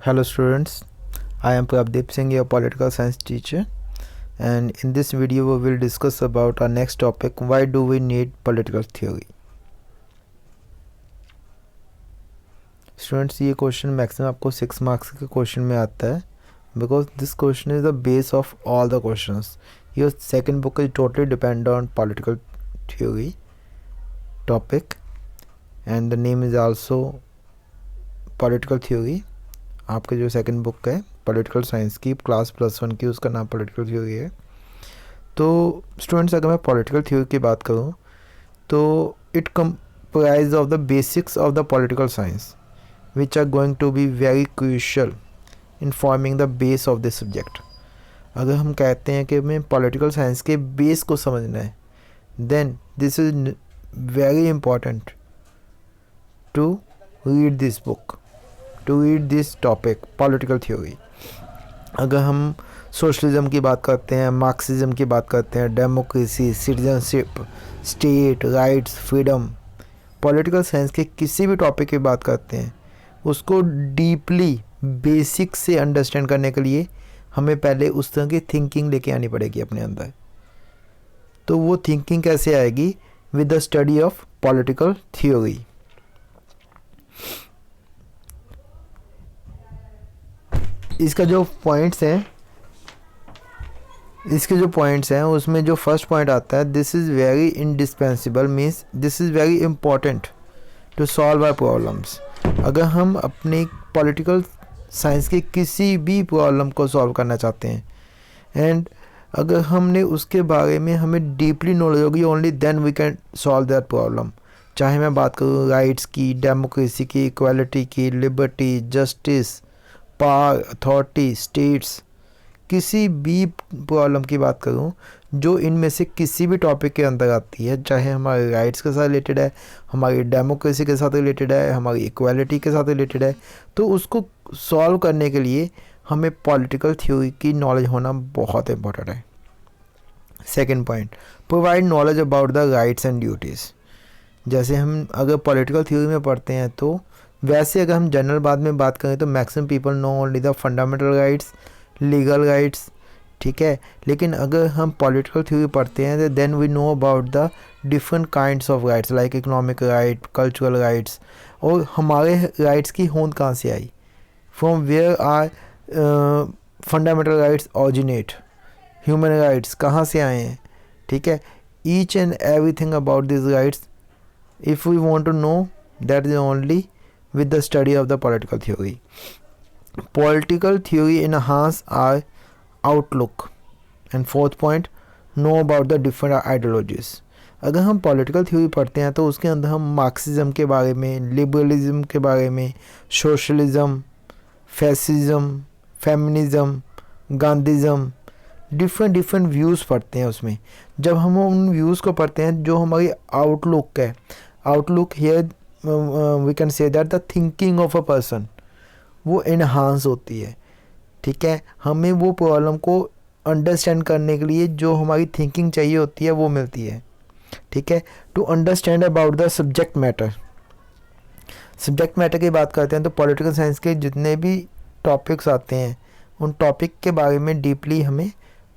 Hello students, I am Prabdeep Singh, your political science teacher, and in this video we will discuss about our next topic, why do we need political theory. Students, ये question maximum आपको 6 marks के question में आता है because this question is the base of all the questions. Your second book is totally depend on political theory topic and the name is also political theory. आपके जो second book है political science की class +1 की, उसका नाम political theory है. तो students, अगर मैं पॉलिटिकल थ्योरी की बात करूं तो it comprise of the basics of the political science which are going to be very crucial in forming the base of this subject. अगर हम कहते हैं कि हमें पॉलिटिकल साइंस के बेस को समझना है, then this is very important to read this book, to read this topic political theory. अगर हम सोशलिज्म की बात करते हैं, मार्क्सिज्म की बात करते हैं, democracy, citizenship, state rights, freedom, political science के किसी भी टॉपिक की बात करते हैं, उसको डीपली बेसिक से अंडरस्टैंड करने के लिए हमें पहले उस तरह की थिंकिंग लेके आनी पड़ेगी अपने अंदर. तो वो थिंकिंग कैसे आएगी? With the study of political theory. इसके जो पॉइंट्स हैं उसमें जो फर्स्ट पॉइंट आता है, this is very indispensable, means this is very important to solve our problems. अगर हम अपनी पॉलिटिकल साइंस के किसी भी प्रॉब्लम को सॉल्व करना चाहते हैं एंड अगर हमने उसके बारे में हमें डीपली नॉलेज होगी, only then we can solve that problem. चाहे मैं बात करूँ राइट्स की, डेमोक्रेसी की, इक्वालिटी की, liberty, justice, power, authority, states, किसी भी प्रॉब्लम की बात करूं जो इनमें से किसी भी टॉपिक के अंदर आती है, चाहे हमारे राइट्स के साथ रिलेटेड है, हमारी डेमोक्रेसी के साथ रिलेटेड है, हमारी इक्वालिटी के साथ रिलेटेड है, तो उसको सॉल्व करने के लिए हमें पॉलिटिकल थ्योरी की नॉलेज होना बहुत इम्पोर्टेंट है. Second point, provide knowledge about the rights and duties. जैसे हम अगर पॉलिटिकल थ्योरी में पढ़ते हैं तो वैसे अगर हम जनरल में बात करें तो maximum people know only the fundamental rights, legal rights, ठीक है. लेकिन अगर हम पॉलिटिकल थ्योरी पढ़ते हैं तो then we know about the different kinds of rights like economic right, cultural rights, और हमारे राइट्स की होंद कहाँ से आई, from where are fundamental rights originate, human rights कहाँ से आए हैं, ठीक है. Each and everything about this rights if we want to know, that is only with the study of the political theory. Political theory enhance our outlook. And fourth point, know about the different ideologies. अगर हम political theory पढ़ते हैं तो उसके अंदर हम Marxism के बारे में, लिबरलिज्म के बारे में, socialism, fascism, feminism, Gandhism, different views पढ़ते हैं उसमें. जब हम उन व्यूज़ को पढ़ते हैं, जो हमारी आउटलुक है, outlook here we can say that the thinking of a person वो इन्हांस होती है, ठीक है. हमें वो प्रॉब्लम को अंडरस्टैंड करने के लिए जो हमारी थिंकिंग चाहिए होती है वो मिलती है, ठीक है. To understand about the subject matter की बात करते हैं तो पॉलिटिकल साइंस के जितने भी टॉपिक्स आते हैं उन टॉपिक के बारे में डीपली हमें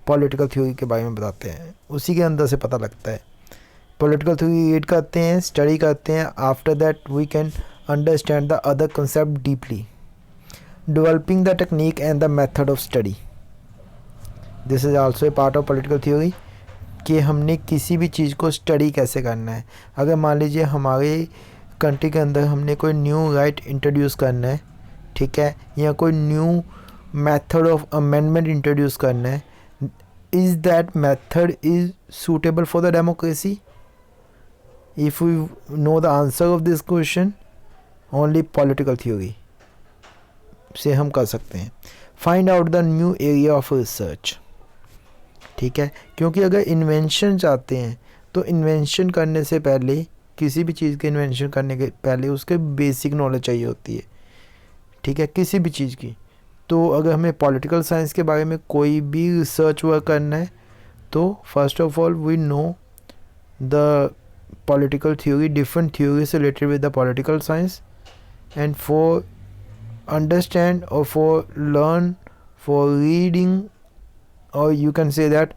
पॉलिटिकल थ्योरी के बारे में बताते हैं, उसी के अंदर से पता लगता है. पॉलिटिकल थ्योरी रीड करते हैं, स्टडी करते हैं, after that we can understand the other concept deeply. Developing the technique and the method of study, this is also a part of political theory कि हमने किसी भी चीज़ को स्टडी कैसे करना है. अगर मान लीजिए हमारे कंट्री के अंदर हमने कोई न्यू राइट इंट्रोड्यूस करना है, ठीक है, या कोई new method of amendment introduce करना है, is that method is suitable for the democracy? If we know the answer of this question, only political theory से हम कर सकते हैं. Find out the new area of research, ठीक है. क्योंकि अगर इन्वेंशन चाहते हैं तो इन्वेंशन करने से पहले, किसी भी चीज़ के इन्वेंशन करने के पहले उसके बेसिक नॉलेज चाहिए होती है, ठीक है, किसी भी चीज़ की. तो अगर हमें पॉलिटिकल साइंस के बारे में कोई भी रिसर्च वर्क करना है तो first of all we know the political theory, different theories related with the political science, and for understand or for learn, for reading, और यू कैन से दैट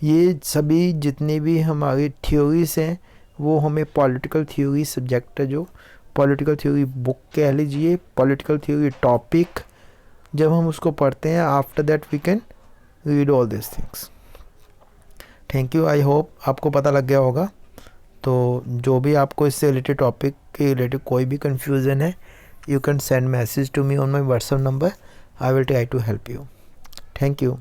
ये सभी जितने भी हमारे थ्योरीज हैं वो हमें पॉलिटिकल थ्योरी सब्जेक्ट है, जो पॉलिटिकल थ्योरी बुक कह लीजिए, पॉलिटिकल थ्योरी टॉपिक, जब हम उसको पढ़ते हैं after that we can read all this things. Thank you. I hope आपको पता लग गया होगा. तो जो भी आपको इससे रिलेटेड टॉपिक के रिलेटेड कोई भी कन्फ्यूज़न है, you can send message to me on my WhatsApp number. I will try to help you. Thank you.